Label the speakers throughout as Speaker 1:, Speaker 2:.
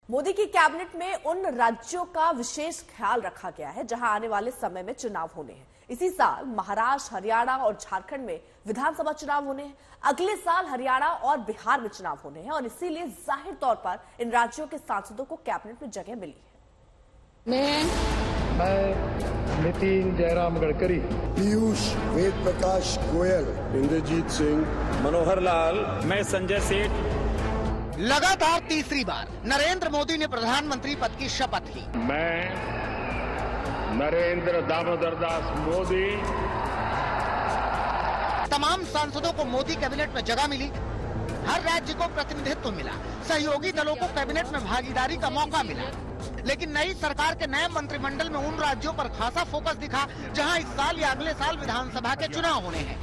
Speaker 1: मोदी की कैबिनेट में उन राज्यों का विशेष ख्याल रखा गया है जहां आने वाले समय में चुनाव होने हैं। इसी साल महाराष्ट्र, हरियाणा और झारखंड में विधानसभा चुनाव होने हैं। अगले साल हरियाणा और बिहार में चुनाव होने हैं और इसीलिए जाहिर तौर पर इन राज्यों के सांसदों को कैबिनेट में जगह मिली है।
Speaker 2: मैं नितिन जयराम गडकरी,
Speaker 3: पीयूष वेद प्रकाश गोयल, इंद्रजीत सिंह,
Speaker 4: मनोहर लाल, मैं संजय सेठ।
Speaker 5: लगातार तीसरी बार नरेंद्र मोदी ने प्रधानमंत्री पद की शपथ ली।
Speaker 2: मैं नरेंद्र दामोदर दास मोदी।
Speaker 5: तमाम सांसदों को मोदी कैबिनेट में जगह मिली। हर राज्य को प्रतिनिधित्व मिला। सहयोगी दलों को कैबिनेट में भागीदारी का मौका मिला। लेकिन नई सरकार के नए मंत्रिमंडल में उन राज्यों पर खासा फोकस दिखा जहां इस साल या अगले साल विधानसभा के चुनाव होने हैं।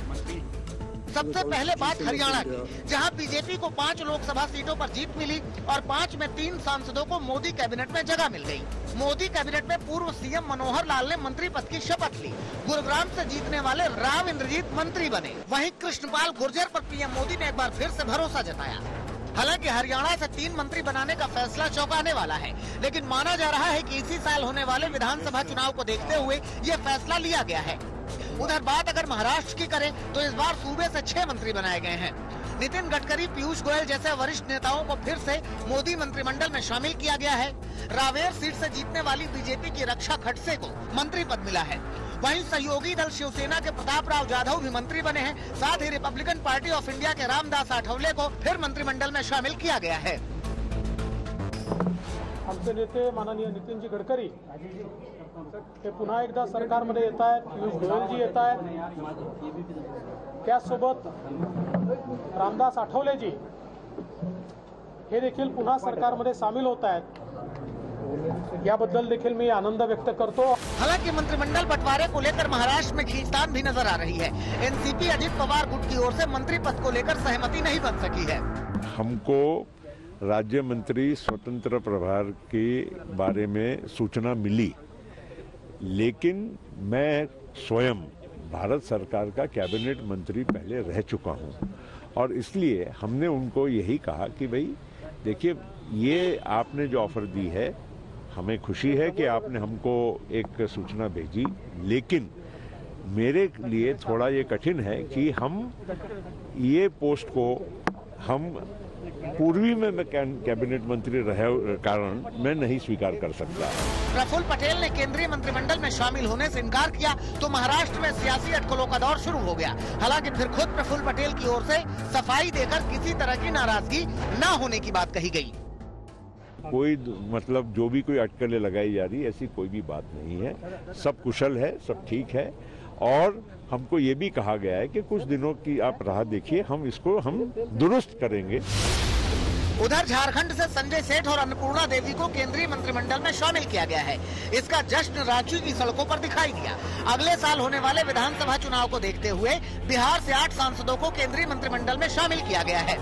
Speaker 5: सबसे पहले बात हरियाणा की, जहां बीजेपी को 5 लोकसभा सीटों पर जीत मिली और 5 में 3 सांसदों को मोदी कैबिनेट में जगह मिल गई। मोदी कैबिनेट में पूर्व सीएम मनोहर लाल ने मंत्री पद की शपथ ली। गुरुग्राम से जीतने वाले राव इंद्रजीत मंत्री बने। वहीं कृष्णपाल गुर्जर पर पीएम मोदी ने एक बार फिर से भरोसा जताया। हालांकि हरियाणा से 3 मंत्री बनाने का फैसला चौंकाने वाला है, लेकिन माना जा रहा है कि इसी साल होने वाले विधानसभा चुनाव को देखते हुए ये फैसला लिया गया है। उधर बात अगर महाराष्ट्र की करें तो इस बार सूबे से 6 मंत्री बनाए गए हैं। नितिन गडकरी, पीयूष गोयल जैसे वरिष्ठ नेताओं को फिर से मोदी मंत्रिमंडल में शामिल किया गया है। रावेर सीट से जीतने वाली बीजेपी की रक्षा खड़से को मंत्री पद मिला है। वहीं सहयोगी दल शिवसेना के प्रताप राव जाधव भी मंत्री बने हैं। साथ ही रिपब्लिकन पार्टी ऑफ इंडिया के रामदास आठवले को फिर मंत्रिमंडल में शामिल किया गया है।
Speaker 6: आमचे नेते माननीय नितीनजी गडकरी हे पुन्हा एकदा सरकारमध्ये येत आहेत। पीयूष गोयलजी येत आहेत। त्यासोबत रामदास आठवलेजी हे देखील पुन्हा सरकारमध्ये सामील होत आहेत। याबद्दल देखील मी आनंद व्यक्त करतो।
Speaker 5: हालांकि मंत्रिमंडल बंटवारे को लेकर महाराष्ट्र में खींचतान भी नजर आ रही है। एनसीपी अजित पवार गुट की ओर से मंत्री पद को लेकर सहमति नहीं बन सकी है।
Speaker 2: हमको राज्य मंत्री स्वतंत्र प्रभार के बारे में सूचना मिली, लेकिन मैं स्वयं भारत सरकार का कैबिनेट मंत्री पहले रह चुका हूं और इसलिए हमने उनको यही कहा कि भाई देखिए, ये आपने जो ऑफर दी है, हमें खुशी है कि आपने हमको एक सूचना भेजी, लेकिन मेरे लिए थोड़ा ये कठिन है कि हम ये पोस्ट को हम पूर्वी में मैं कैबिनेट मंत्री रहे कारण मैं नहीं स्वीकार कर सकता।
Speaker 5: प्रफुल्ल पटेल ने केंद्रीय मंत्रिमंडल में शामिल होने से इनकार किया तो महाराष्ट्र में सियासी अटकलों का दौर शुरू हो गया। हालांकि फिर खुद प्रफुल्ल पटेल की ओर से सफाई देकर किसी तरह की नाराजगी न होने की बात कही गई।
Speaker 2: कोई मतलब जो भी कोई अटकलें लगाई जा रही, ऐसी कोई भी बात नहीं है। सब कुशल है, सब ठीक है और हमको ये भी कहा गया है कि कुछ दिनों की आप राह देखिए, हम इसको दुरुस्त करेंगे।
Speaker 5: उधर झारखंड से संजय सेठ और अन्नपूर्णा देवी को केंद्रीय मंत्रिमंडल में शामिल किया गया है। इसका जश्न रांची की सड़कों पर दिखाई दिया। अगले साल होने वाले विधानसभा चुनाव को देखते हुए बिहार से 8 सांसदों को केंद्रीय मंत्रिमंडल में शामिल किया गया है।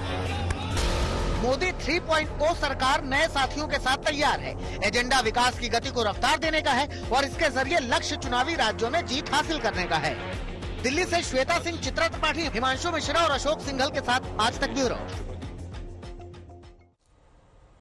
Speaker 5: मोदी 3.0 सरकार नए साथियों के साथ तैयार है। एजेंडा विकास की गति को रफ्तार देने का है और इसके जरिए लक्ष्य चुनावी राज्यों में जीत हासिल करने का है। दिल्ली से श्वेता सिंह, चित्रा त्रिपाठी, हिमांशु मिश्रा और अशोक सिंघल के साथ आज तक ब्यूरो।